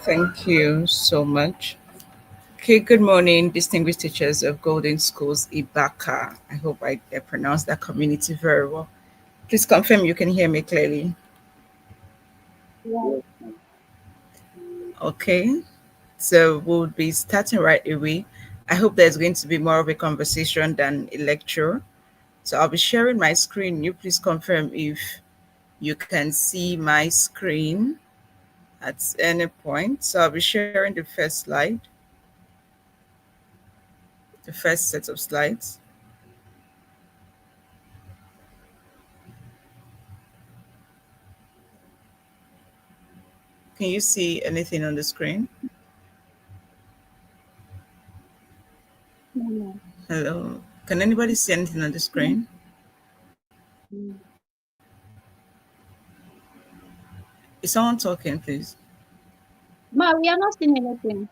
Thank you so much. Okay, good morning, distinguished teachers of Golden Schools Ibaka. I hope I pronounced that community very well. Please confirm you can hear me clearly. Yeah. Okay, so we'll be starting right away. I hope there's going to be more of a conversation than a lecture. So I'll be sharing my screen. You please confirm if you can see my screen at any point. So I'll be sharing the first slide, the first set of slides. Can you see anything on the screen? Yeah. Hello. Can anybody see anything on the screen? Mm. Is someone talking, please? Ma, we are not seeing anything.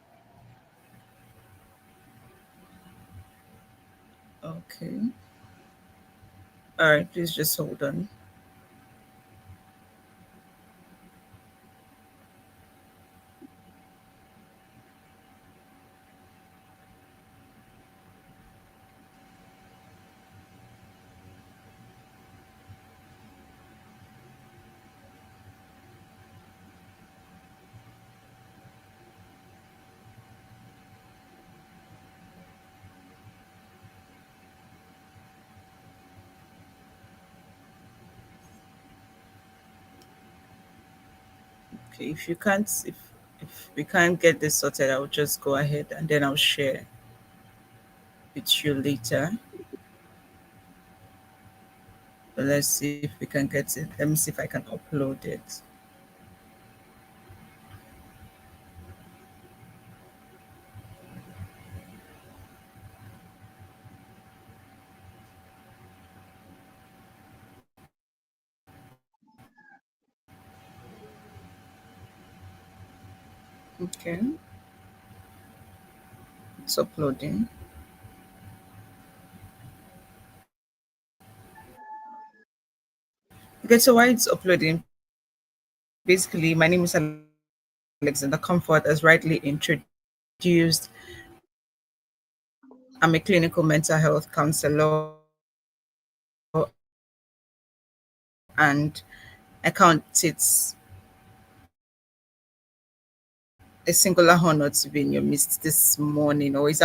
Okay. All right, please just hold on. Okay, if we can't get this sorted, I'll just go ahead and then I'll share with you later. But let's see if we can get it. Let me see if I can upload it. Okay, it's uploading. Okay, so while it's uploading, basically, my name is Alexander Comfort, as rightly introduced. I'm a clinical mental health counselor and I count it a singular honor to be in your midst this morning, or is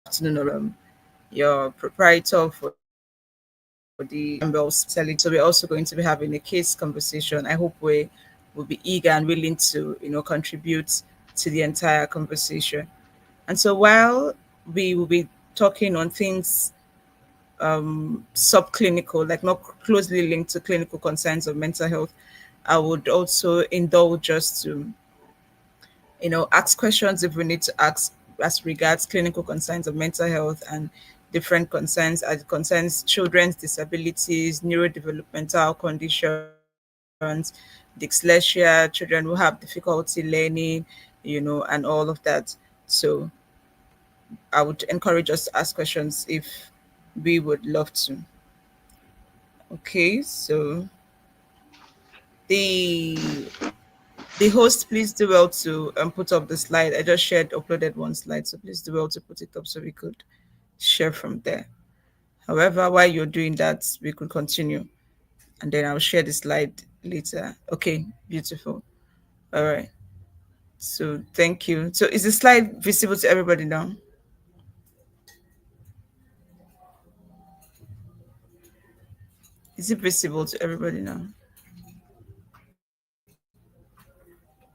afternoon, or your proprietor for the Campbell's selling. So we're also going to be having a case conversation. I hope we will be eager and willing to, contribute to the entire conversation. And so while we will be talking on things subclinical, like not closely linked to clinical concerns of mental health, I would also indulge us to, ask questions if we need to ask as regards clinical concerns of mental health and different concerns as it concerns children's disabilities, neurodevelopmental conditions, dyslexia, children who have difficulty learning, and all of that. So I would encourage us to ask questions if we would love to. Okay, so the the host, please do well to put up the slide. I just uploaded one slide, so please do well to put it up so we could share from there. However, while you're doing that, we could continue and then I'll share the slide later. Okay, beautiful. All right. So thank you. So is the slide visible to everybody now? Is it visible to everybody now?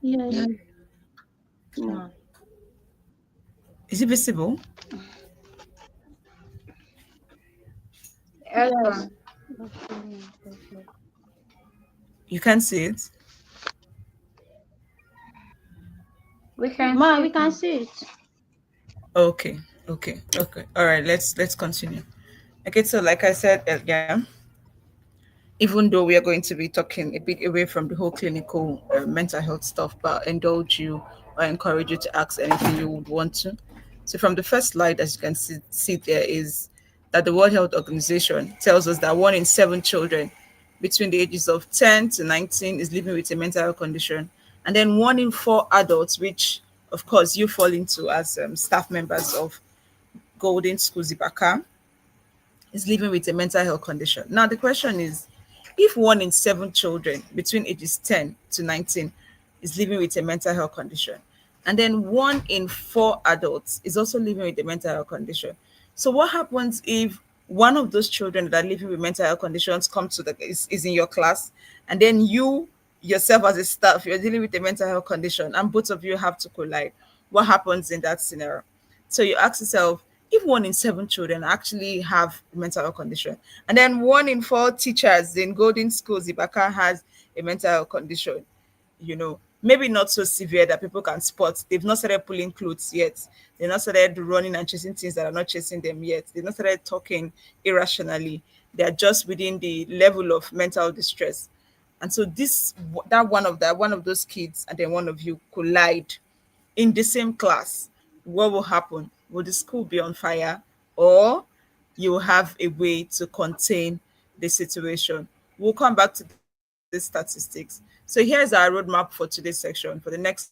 Yes. Yes, Yeah. ma'am. Is it visible? Yes, Yes. ma'am. Okay. Okay. You can't see it? We can Ma, see we it, can ma'am. see it. Okay, okay. All right, let's continue. Okay, so like I said earlier, even though we are going to be talking a bit away from the whole clinical mental health stuff, but indulge you or encourage you to ask anything you would want to. So, from the first slide, as you can see there, is that the World Health Organization tells us that 1 in 7 children between the ages of 10 to 19 is living with a mental health condition, and then 1 in 4 adults, which of course you fall into as staff members of Golden School Zibaka, is living with a mental health condition. Now, the question is, if 1 in 7 children between ages 10 to 19 is living with a mental health condition, and then 1 in 4 adults is also living with a mental health condition. So, what happens if one of those children that are living with mental health conditions comes to is in your class, and then you yourself as a staff, you're dealing with a mental health condition, and both of you have to collide? What happens in that scenario? So you ask yourself, if 1 in 7 children actually have a mental health condition, and then 1 in 4 teachers in Golden Schools, Ibaka has a mental health condition, maybe not so severe that people can spot. They've not started pulling clothes yet. They've not started running and chasing things that are not chasing them yet. They've not started talking irrationally. They are just within the level of mental distress. And so one of those kids and then one of you collide in the same class. What will happen? Will the school be on fire, or you will have a way to contain the situation? We'll come back to the statistics. So here's our roadmap for today's section. For the next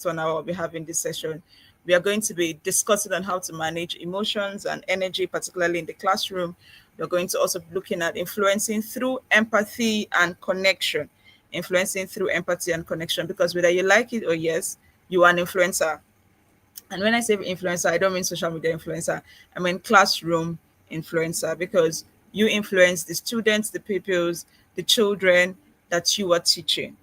1 hour we'll be having this session, we are going to be discussing on how to manage emotions and energy, particularly in the classroom. We're going to also be looking at influencing through empathy and connection. Influencing through empathy and connection, because whether you like it or yes, you are an influencer. And when I say influencer, I don't mean social media influencer. I mean classroom influencer, because you influence the students, the pupils, the children that you are teaching.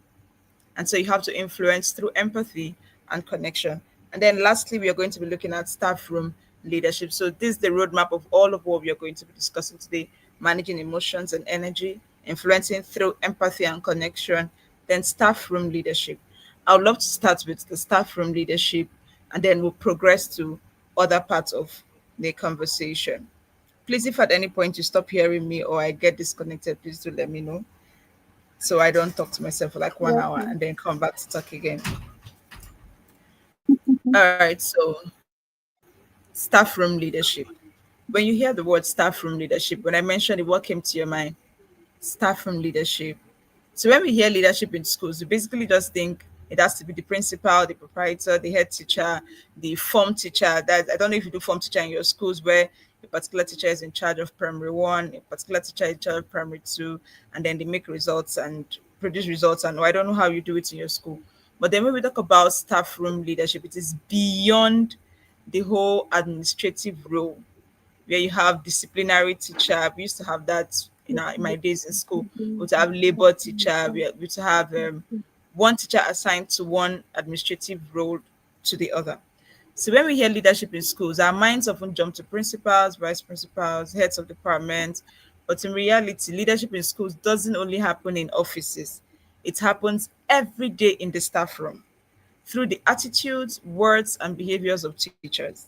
And so you have to influence through empathy and connection. And then lastly, we are going to be looking at staff room leadership. So this is the roadmap of all of what we are going to be discussing today: managing emotions and energy, influencing through empathy and connection, then staff room leadership. I would love to start with the staff room leadership, and then we'll progress to other parts of the conversation. Please, if at any point you stop hearing me or I get disconnected, please do let me know, so I don't talk to myself for like one Yes, hour ma'am. and then come back to talk again. All right, so staff room leadership. When you hear the word staff room leadership, when I mentioned it, what came to your mind? Staff room leadership. So when we hear leadership in schools, we basically just think it has to be the principal, the proprietor, the head teacher, the form teacher. That, I don't know if you do form teacher in your schools, where a particular teacher is in charge of primary one, a particular teacher is in charge of primary two, and then they make results and produce results. And I don't know how you do it in your school. But then when we talk about staff room leadership, it is beyond the whole administrative role, where you have disciplinary teacher. We used to have that in my days in school. We would have labor teacher. We would have one teacher assigned to one administrative role to the other. So when we hear leadership in schools, our minds often jump to principals, vice principals, heads of departments. But in reality, leadership in schools doesn't only happen in offices. It happens every day in the staff room through the attitudes, words, and behaviors of teachers.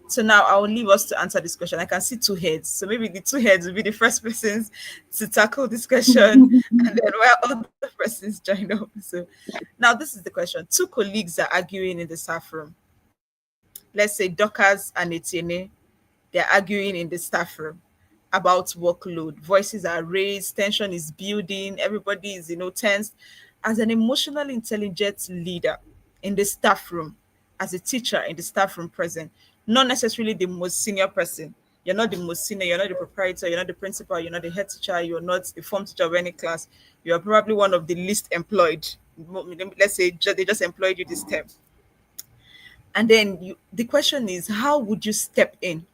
So now I will leave us to answer this question. I can see two heads. So maybe the two heads will be the first persons to tackle this question, and then while other persons join up. So now this is the question. Two colleagues are arguing in the staff room. Let's say Dorcas and Etienne, they're arguing in the staff room about workload. Voices are raised, tension is building, everybody is, tense. As an emotionally intelligent leader in the staff room, as a teacher in the staff room present, not necessarily the most senior person. You're not the most senior, you're not the proprietor, you're not the principal, you're not the head teacher, you're not the form teacher of any class. You're probably one of the least employed. Let's say they just employed you this term. And then the question is, how would you step in?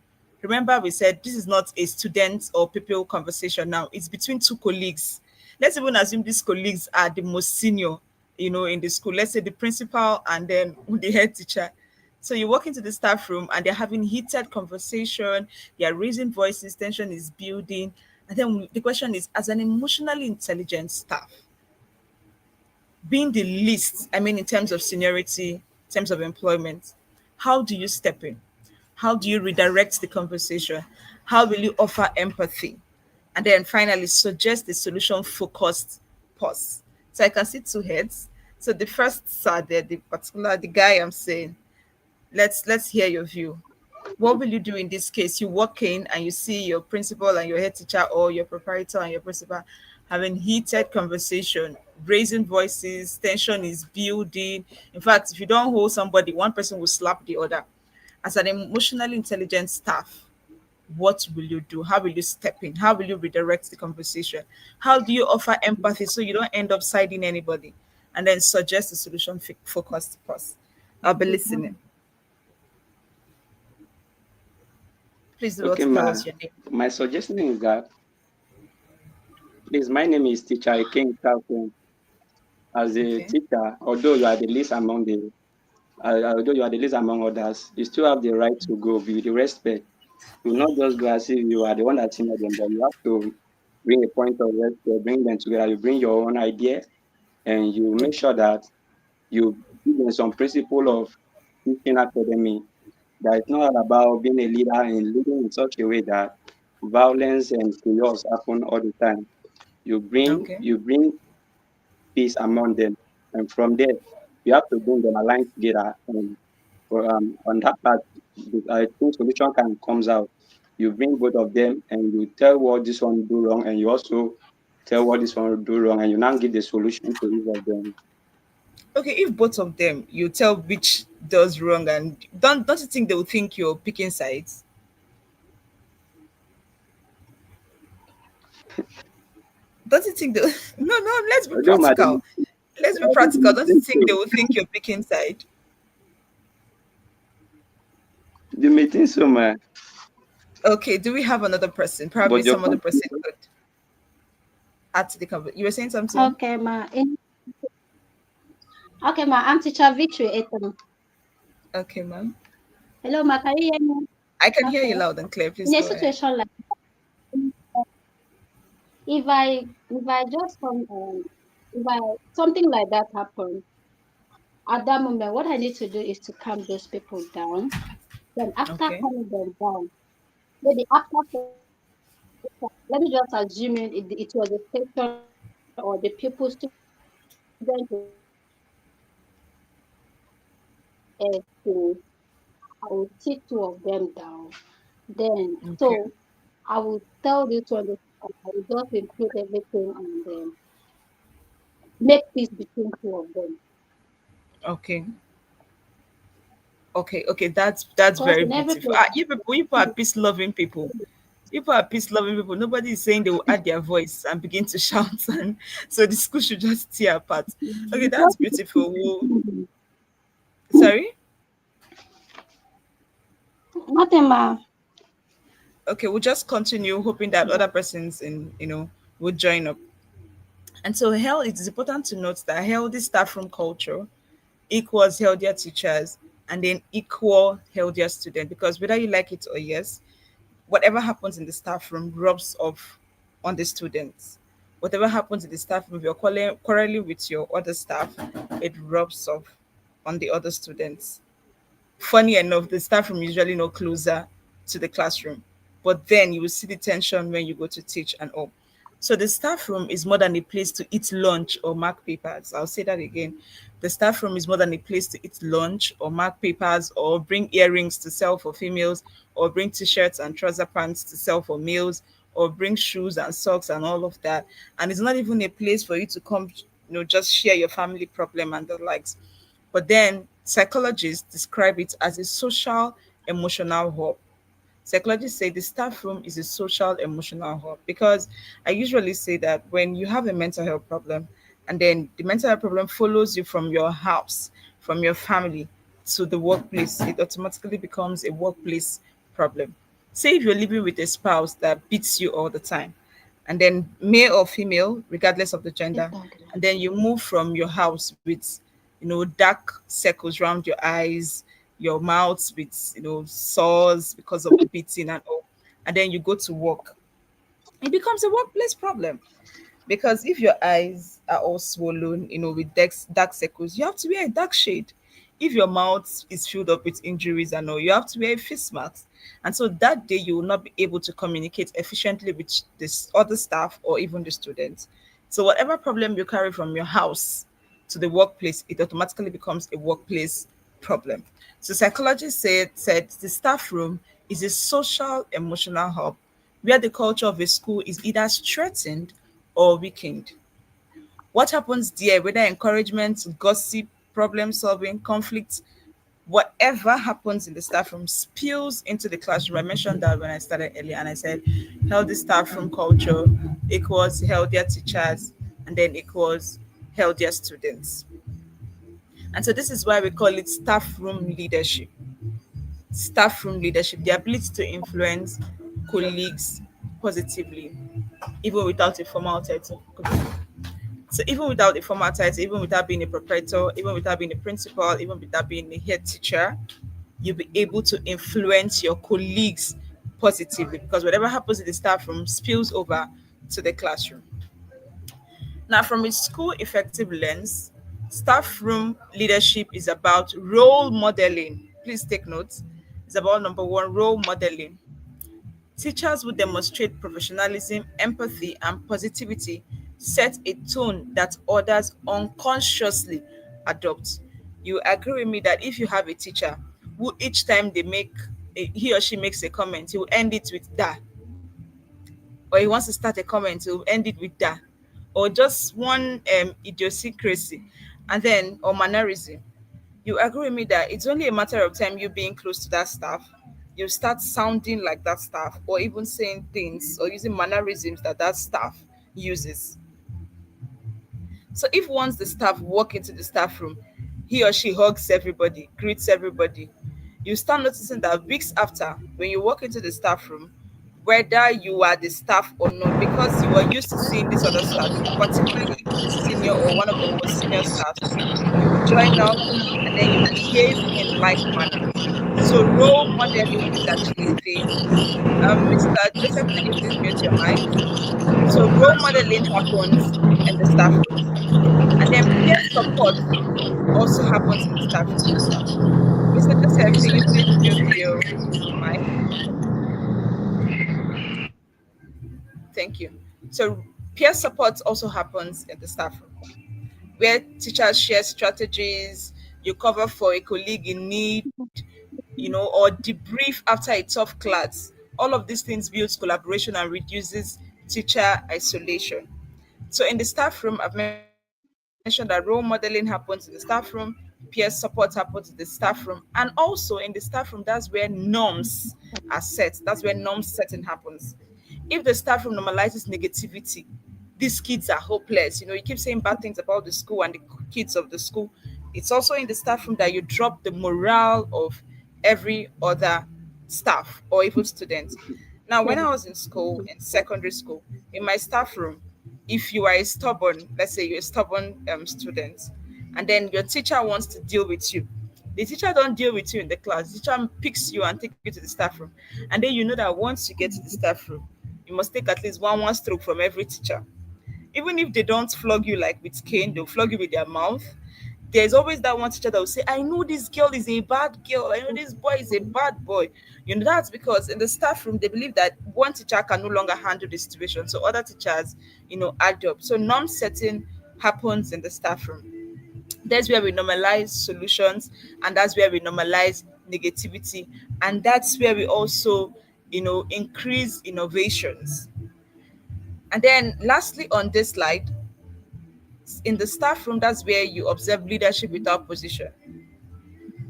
Remember, we said this is not a student or people conversation now. It's between two colleagues. Let's even assume these colleagues are the most senior, in the school. Let's say the principal and then the head teacher. So you walk into the staff room and they're having heated conversation. They are raising voices, tension is building. And then the question is, as an emotionally intelligent staff, being the least, I mean, in terms of seniority, in terms of employment, how do you step in? How do you redirect the conversation? How will you offer empathy? And then finally, suggest a solution focused pause. So I can see two heads. So the first side there, the guy I'm saying, let's hear your view. What will you do in this case? You walk in and you see your principal and your head teacher, or your proprietor and your principal having heated conversation. raising voices, tension is building. In fact, if you don't hold somebody, one person will slap the other. As an emotionally intelligent staff, what will you do? How will you step in? How will you redirect the conversation? How do you offer empathy so you don't end up siding anybody? And then suggest a solution focused pause. I'll be listening. Please do not Okay, tell us your name. my suggestion is that, please, my name is Teacher King Calvin. As a Okay. teacher, although you are the least among although you are the least among others, you still have the right to go with the respect. You will not just go as if you are the one that senior them, but you have to bring a point of respect, bring them together. You bring your own idea, and you make Okay. sure that you give them some principle of teaching academy, that it's not all about being a leader and leading in such a way that violence and chaos happen all the time. Okay. You bring peace among them, and from there you have to bring them aligned together. And on that part, I think solution can comes out. You bring both of them and you tell what this one do wrong, and you also tell what this one do wrong, and you now give the solution to each of them. Okay, if both of them you tell which does wrong, and don't you think they will think you're picking sides? Don't you think they no no, let's be Although, practical. madam, Let's be practical. Don't you think they will think you're picking side? you may think so, man, Okay, do we have another person? Probably but your some other person contribution, could add to the conversation. You were saying something? Okay, ma. Okay, ma. I'm teacher Victory Etam. Okay, ma'am. Hello, ma. Can you hear me? I can hear you Okay. loud and clear. Please In a go ahead. situation like if I just if I something like that happen at that moment, what I need to do is to calm those people down. Then after Okay. calming them down, maybe after let me just assume it was a station or the people student to I will sit two of them down. Then Okay. so I will tell you to understand. I will just include everything and then make peace between two of them. Okay. Okay. Okay. That's Because very in every beautiful. place, Ah, you people are peace loving people. People are peace loving people. Nobody is saying they will add their voice and begin to shout, and so the school should just tear apart. Okay, that's beautiful. Sorry. nothing, ma. Okay, we'll just continue hoping that other persons in will join up. And so, it is important to note that healthy staff room culture equals healthier teachers and then equal healthier students, because whether you like it or yes, whatever happens in the staff room rubs off on the students. Whatever happens in the staff room, if you're quarreling with your other staff, it rubs off on the other students. Funny enough, the staff room usually no closer to the classroom, but then you will see the tension when you go to teach and all. So the staff room is more than a place to eat lunch or mark papers. I'll say that again. The staff room is more than a place to eat lunch or mark papers or bring earrings to sell for females or bring t-shirts and trouser pants to sell for males or bring shoes and socks and all of that. And it's not even a place for you to come, just share your family problem and the likes. But then psychologists describe it as a social emotional hub. Psychologists say the staff room is a social emotional hub, because I usually say that when you have a mental health problem and then the mental health problem follows you from your house, from your family to the workplace, it automatically becomes a workplace problem. Say if you're living with a spouse that beats you all the time, and then male or female, regardless of the gender, and then you move from your house with dark circles around your eyes, your mouth with sores because of the beating and all, and then you go to work, it becomes a workplace problem. Because if your eyes are all swollen, with dark circles, you have to wear a dark shade. If your mouth is filled up with injuries and all, you have to wear a face mask. And so that day you will not be able to communicate efficiently with this other staff or even the students. So whatever problem you carry from your house to the workplace, it automatically becomes a workplace problem. So psychologists said the staff room is a social emotional hub where the culture of a school is either strengthened or weakened. What happens there, whether encouragement, gossip, problem solving, conflict, whatever happens in the staff room spills into the classroom. I mentioned that when I started earlier, and I said healthy staff room culture equals healthier teachers, and then equals healthier students. And so this is why we call it staff room leadership. Staff room leadership, the ability to influence colleagues positively, even without a formal title. So even without a formal title, even without being a proprietor, even without being a principal, even without being a head teacher, you'll be able to influence your colleagues positively, because whatever happens in the staff room spills over to the classroom. Now, from a school effective lens, staff room leadership is about role modeling. Please take notes. It's about number one, role modeling. Teachers who demonstrate professionalism, empathy, and positivity set a tone that others unconsciously adopt. You agree with me that if you have a teacher who each time he or she makes a comment, he will end it with that, or he wants to start a comment, he'll end it with that, or just one idiosyncrasy, and then or mannerism. You agree with me that it's only a matter of time you being close to that staff, you start sounding like that staff, or even saying things or using mannerisms that that staff uses. So if once the staff walk into the staff room, he or she hugs everybody, greets everybody, you start noticing that weeks after, when you walk into the staff room, whether you are the staff or not, because you are used to seeing this other staff, particularly the senior or one of the most senior staffs, you will join up and then you behave in like manner. So role modeling is actually a thing. Mr. Joseph, can you please mute your mic? So role modeling happens in the staff room. And then peer support also happens in the staff room. Mr. Joseph, can you please mute your mic? Thank you. So peer support also happens in the staff room, where teachers share strategies, you cover for a colleague in need, or debrief after a tough class. All of these things builds collaboration and reduces teacher isolation. So in the staff room, I've mentioned that role modeling happens in the staff room, peer support happens in the staff room, and also in the staff room, that's where norms are set. That's where norm setting happens. If the staff room normalizes negativity, these kids are hopeless. You keep saying bad things about the school and the kids of the school. It's also in the staff room that you drop the morale of every other staff or even students. Now, when I was in school, in secondary school, in my staff room, if you are a stubborn, let's say you're a stubborn student, and then your teacher wants to deal with you, the teacher don't deal with you in the class. The teacher picks you and take you to the staff room, and then you know that once you get to the staff room, you must take at least one stroke from every teacher. Even if they don't flog you like with cane, they'll flog you with their mouth. There's always that one teacher that will say, I know this girl is a bad girl. I know this boy is a bad boy. That's because in the staff room, they believe that one teacher can no longer handle the situation. So other teachers, add up. So norm setting happens in the staff room. That's where we normalize solutions, and that's where we normalize negativity. And that's where we also, increase innovations. And then lastly on this slide, in the staff room, that's where you observe leadership without position.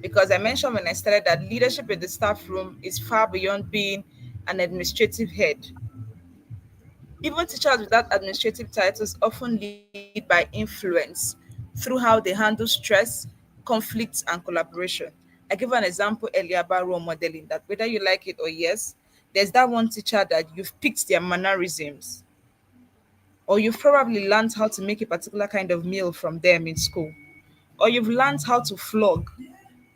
Because I mentioned when I started that leadership in the staff room is far beyond being an administrative head. Even teachers without administrative titles often lead by influence through how they handle stress, conflicts, and collaboration. I gave an example earlier about role modeling, that whether you like it or yes, there's that one teacher that you've picked their mannerisms, or you've probably learned how to make a particular kind of meal from them in school, or you've learned how to flog.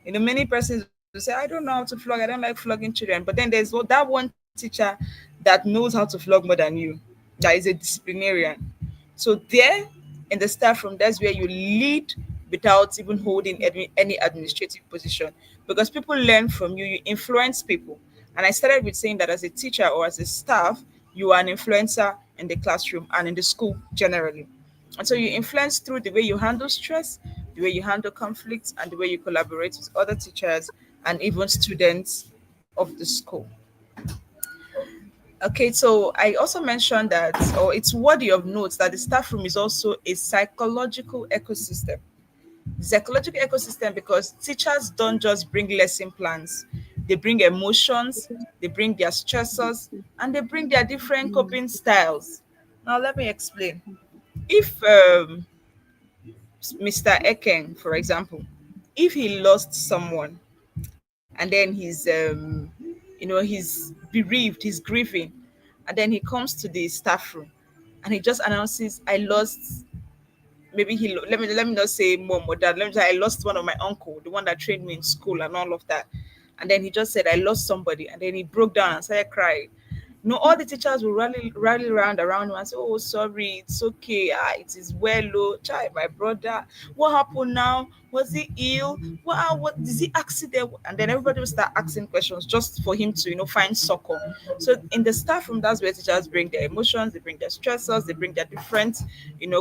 Many persons will say, I don't know how to flog, I don't like flogging children. But then there's that one teacher that knows how to flog more than you, that is a disciplinarian. So there in the staff room, that's where you lead without even holding any administrative position, because people learn from you, you influence people. And I started with saying that as a teacher or as a staff, you are an influencer in the classroom and in the school generally. And so you influence through the way you handle stress, the way you handle conflicts, and the way you collaborate with other teachers and even students of the school. Okay, so I also mentioned that, or it's worthy of note that the staff room is also a psychological ecosystem. Psychological ecosystem because teachers don't just bring lesson plans, they bring emotions, they bring their stressors, and they bring their different coping styles. Now, let me explain. If Mr. Eken, for example, if he lost someone and then he's bereaved, he's grieving, and then he comes to the staff room and he just announces, I lost, maybe let me not say mom or dad, let me say I lost one of my uncle, the one that trained me in school and all of that. And then he just said I lost somebody, and then he broke down and started crying. All the teachers will rally around him and say, oh, sorry, it's okay, it is well, oh child, my brother, what happened now, was he ill, what is he accident? And then everybody will start asking questions just for him to find succor. So in the staff room, that's where teachers bring their emotions, they bring their stressors, they bring their different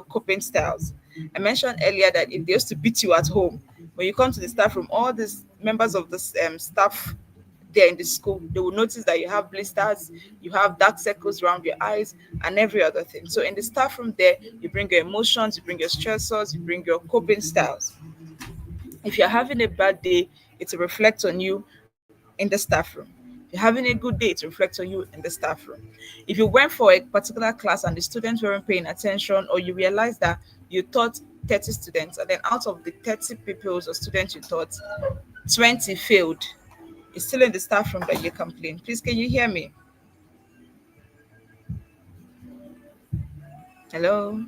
coping styles. I mentioned earlier that if they used to beat you at home, when you come to the staff room, all these members of the staff there in the school, they will notice that you have blisters, you have dark circles around your eyes, and every other thing. So in the staff room there, you bring your emotions, you bring your stressors, you bring your coping styles. If you're having a bad day, it will reflect on you in the staff room. If you're having a good day, it reflects on you in the staff room. If you went for a particular class and the students weren't paying attention, or you realized that you taught 30 students, and then out of the 30 pupils or students you taught, 20 failed, it's still in the staff room that you complain. Please, can you hear me? Hello?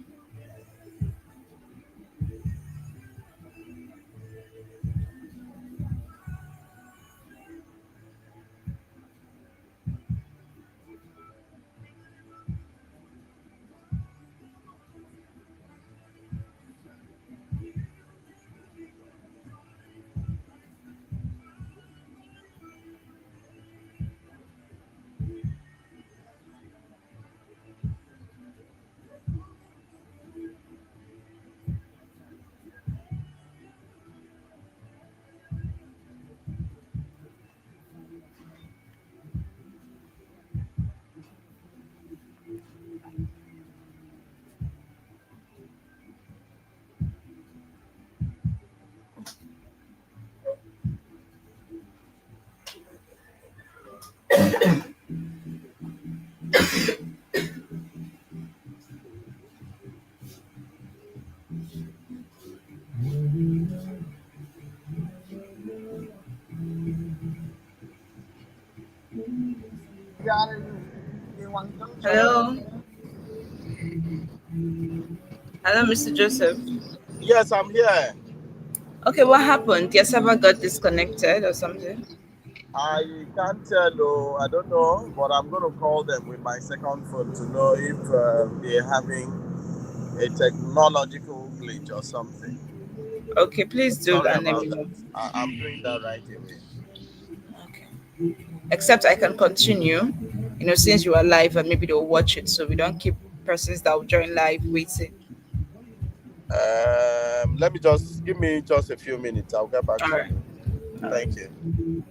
Hello? Hello, Mr. Joseph. Yes, I'm here. Okay, what happened? Your server got disconnected or something? I can't tell, oh, I don't know, but I'm going to call them with my second phone to know if they're having a technological glitch or something. Okay, please do Sorry that and let about me that. know. I'm doing that right away. Okay. Except I can continue, since you are live and maybe they'll watch it, so we don't keep persons that will join live waiting. Let me just give me just a few minutes. I'll get back All to right. you. All right. Thank you.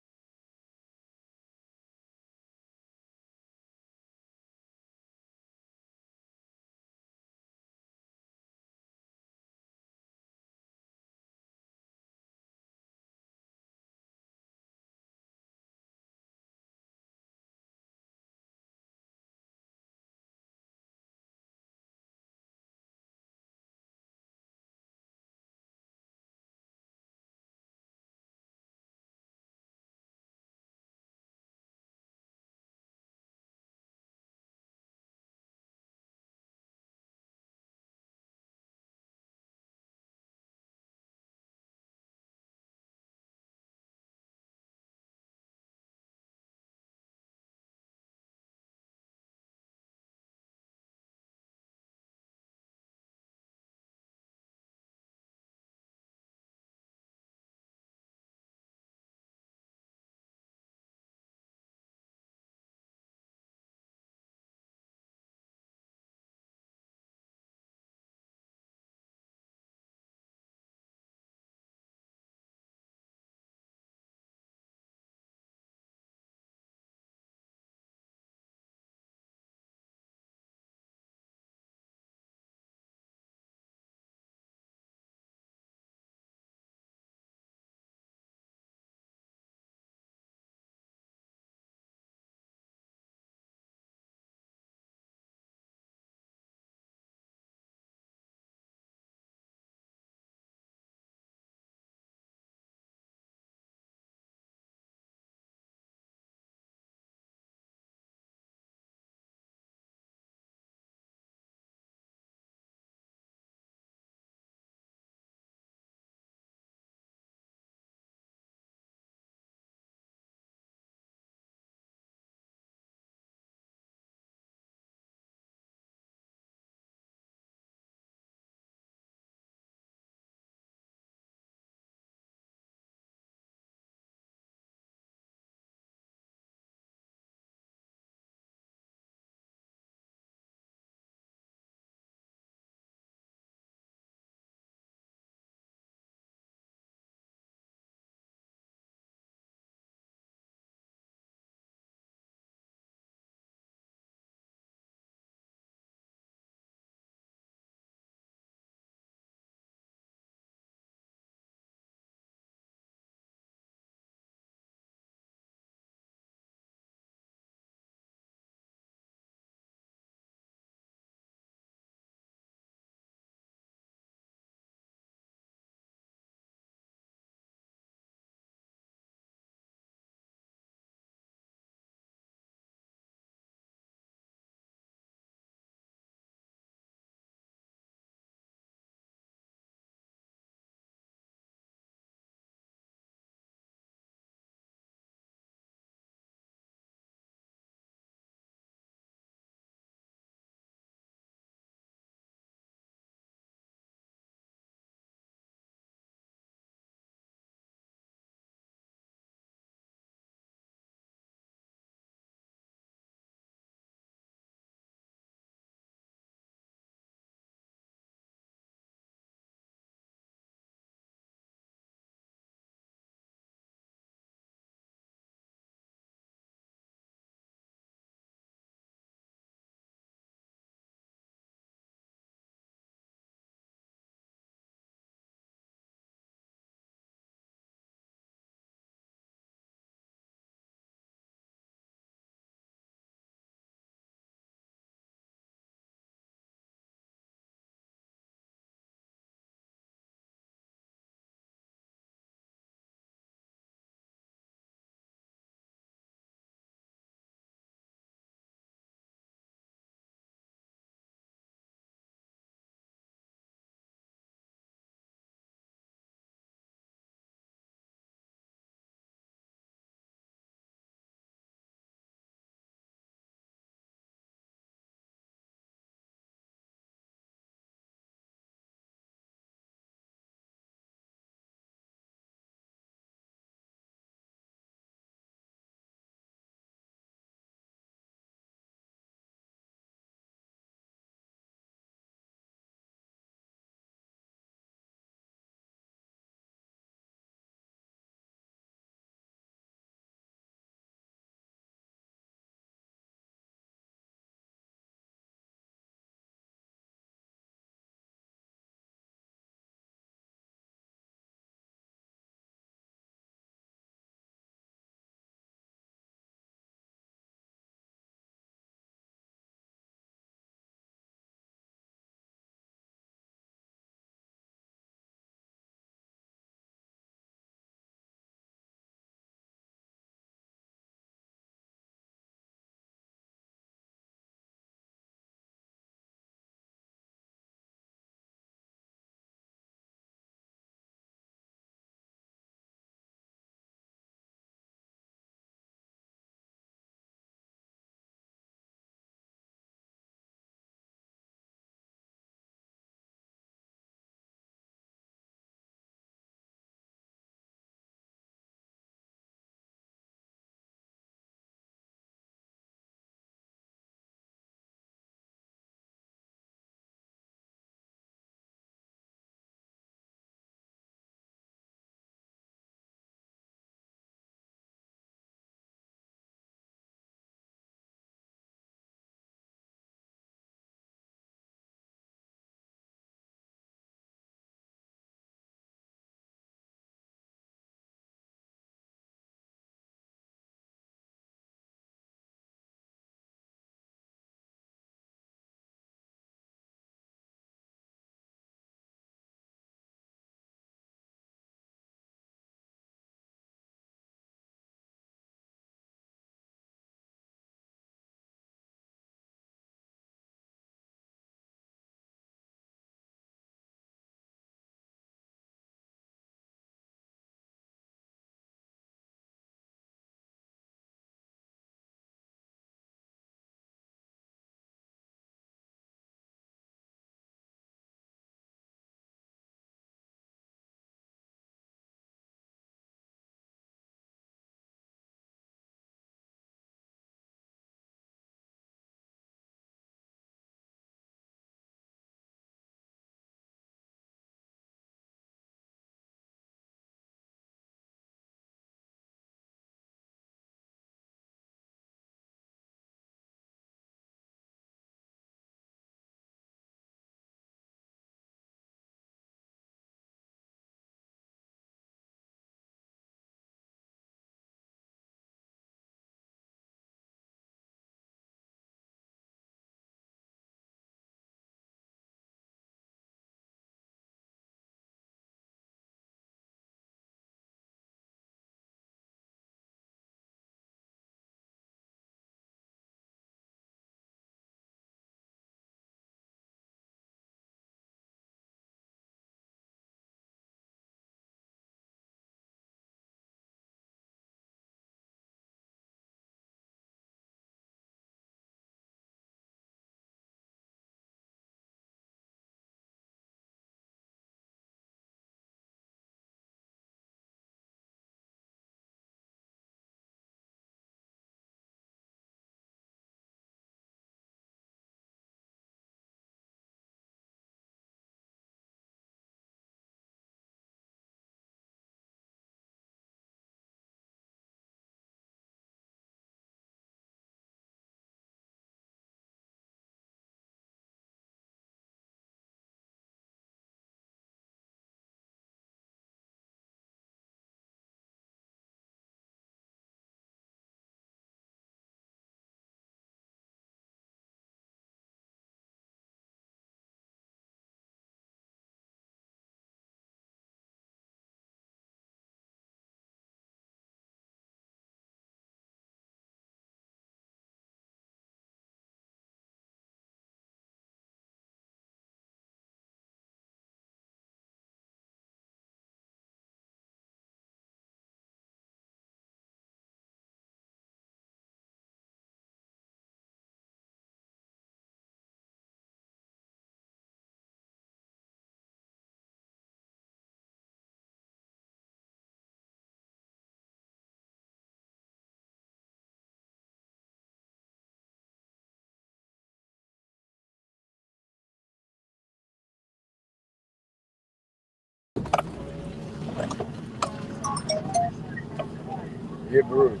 Hebrew.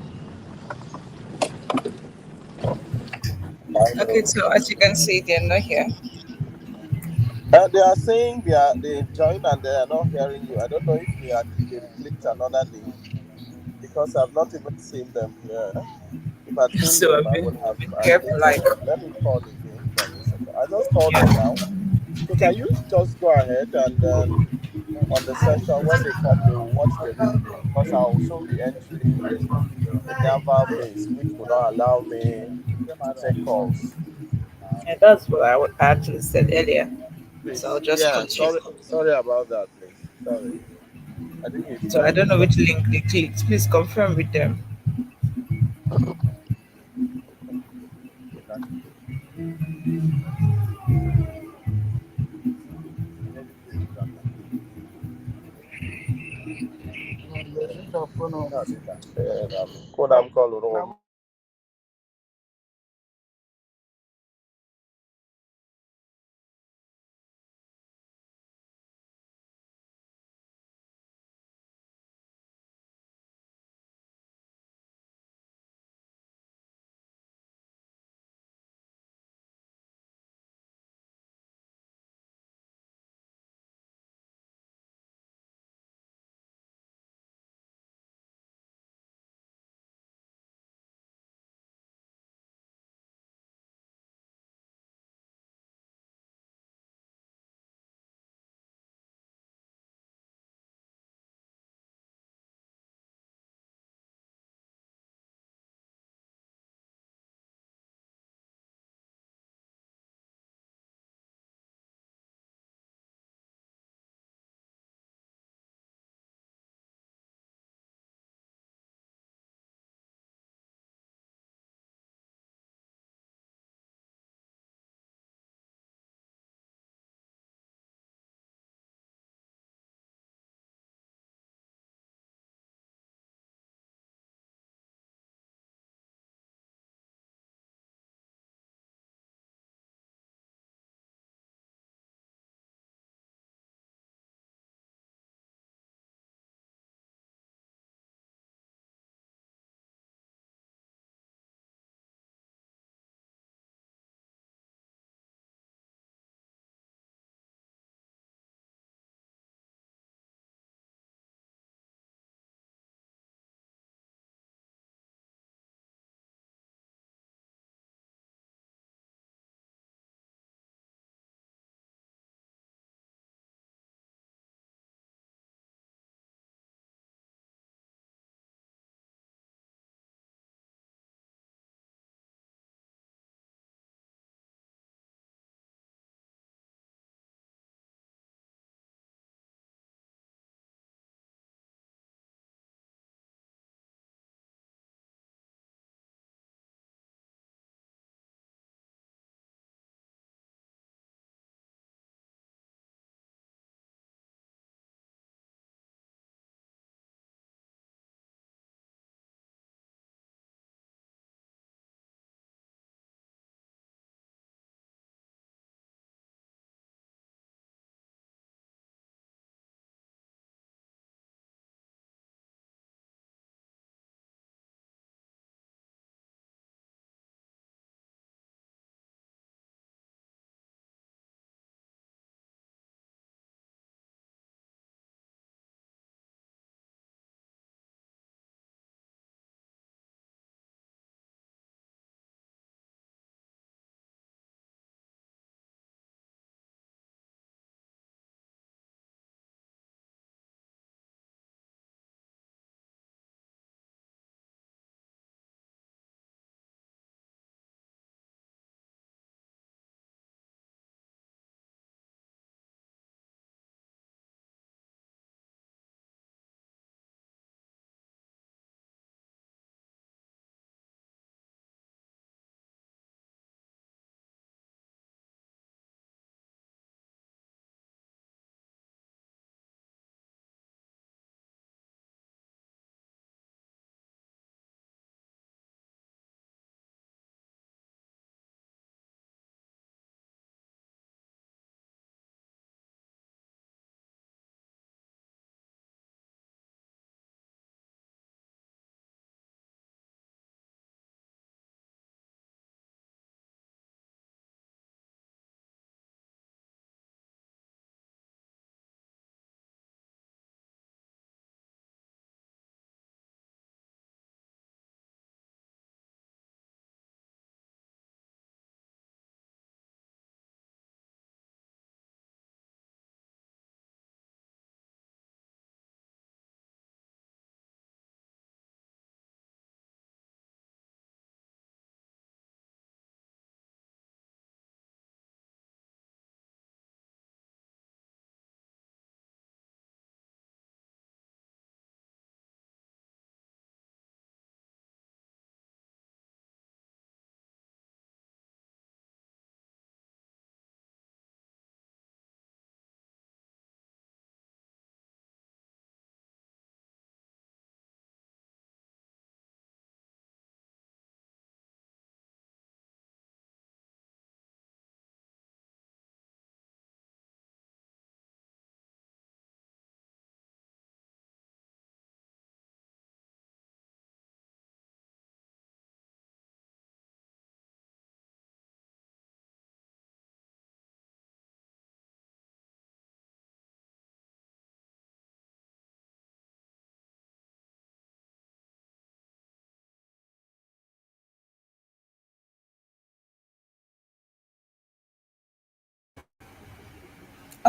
I Okay, know. so as you can see, they're not here. They are saying they joined and they are not hearing you. I don't know if they clicked another link because I've not even seen them here. If I'd seen So them, I've I been would have I've been careful, like, updated them. Let me call again from a second. I just called yeah. them now. So can you just go ahead and on the session when they come, they will watch the replay because I'll soon be entering a naval base, which will not allow me to take calls. And that's what I actually said earlier. So I'll Please, just yeah, continue. sorry about that, please. Sorry, I think it's So I fine. don't know which link they clicked. Please confirm with them. Kodam call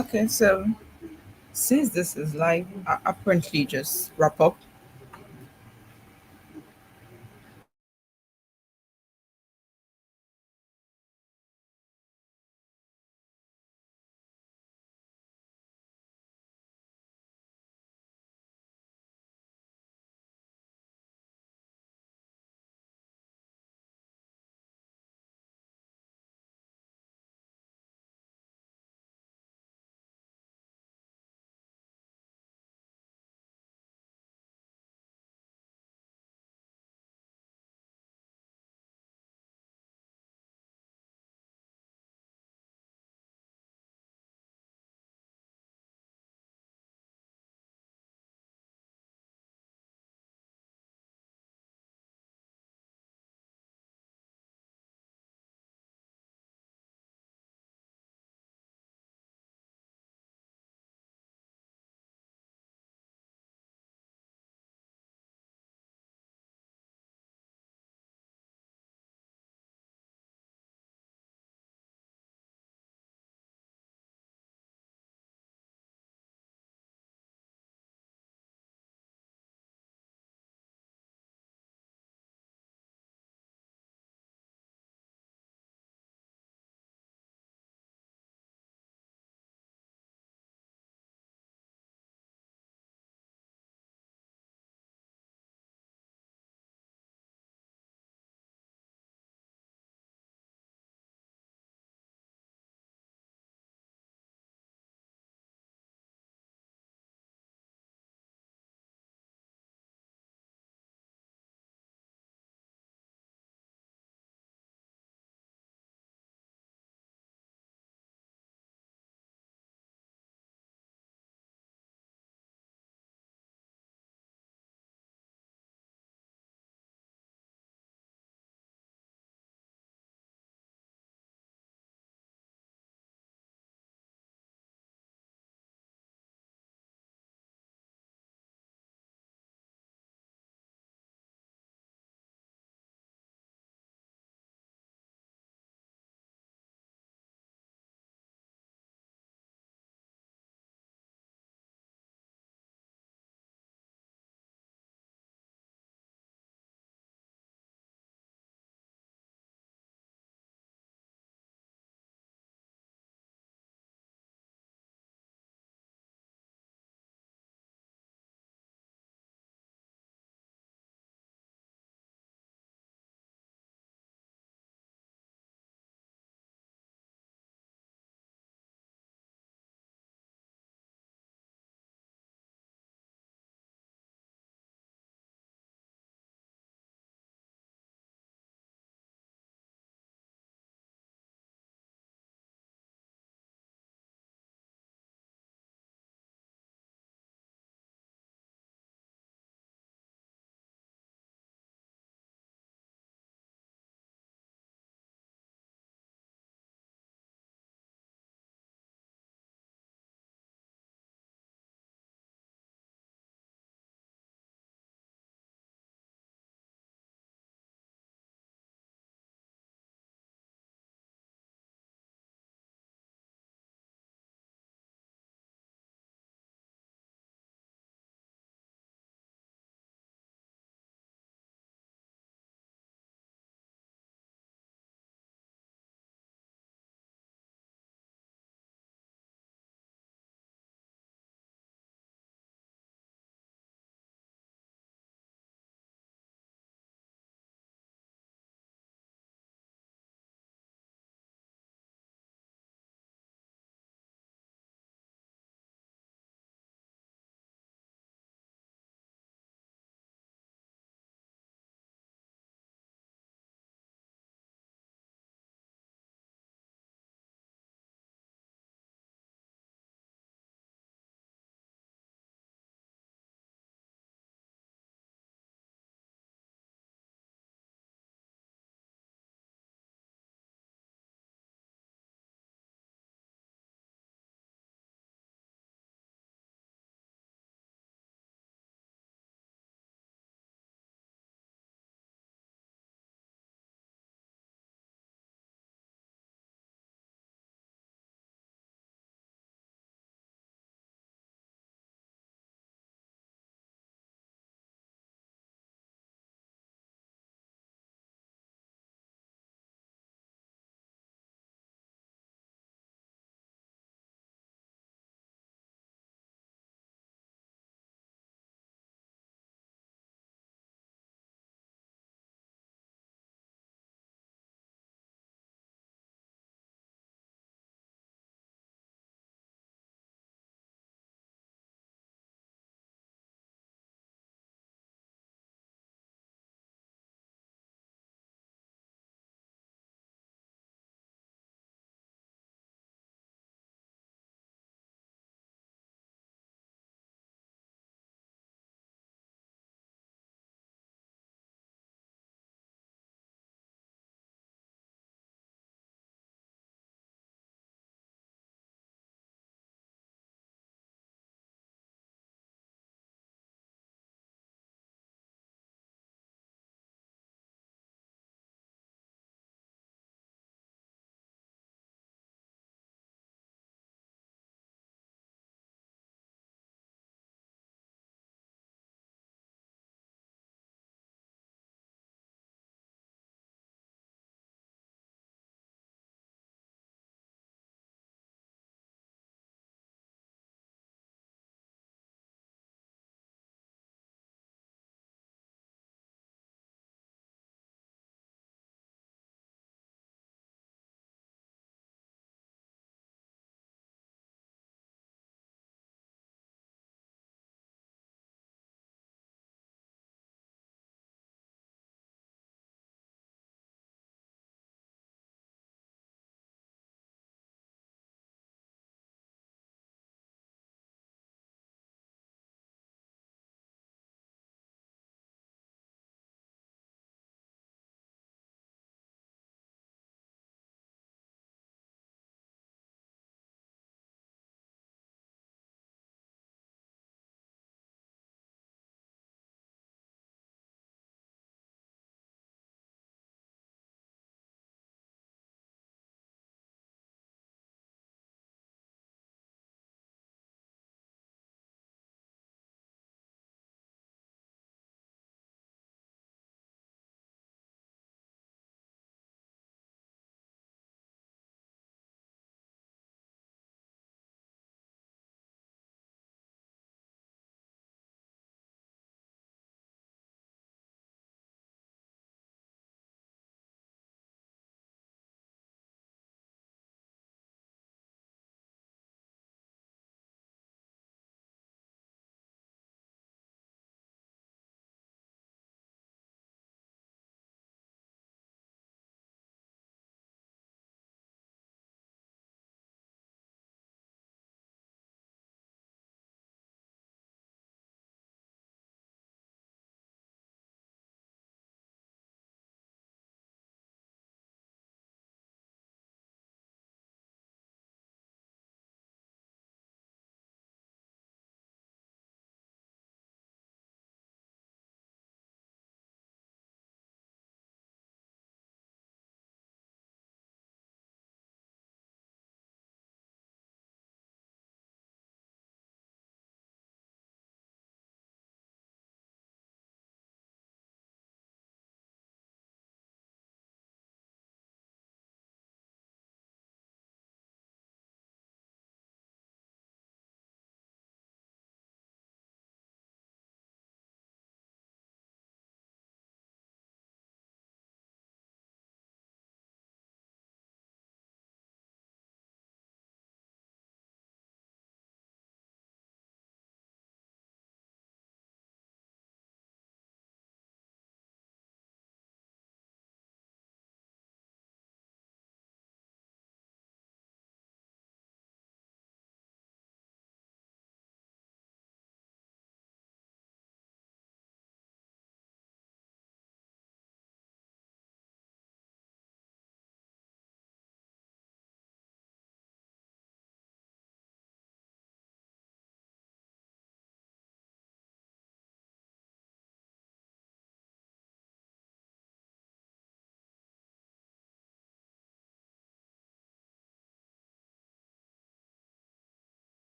Okay, so since this is live, I apparently just wrap up.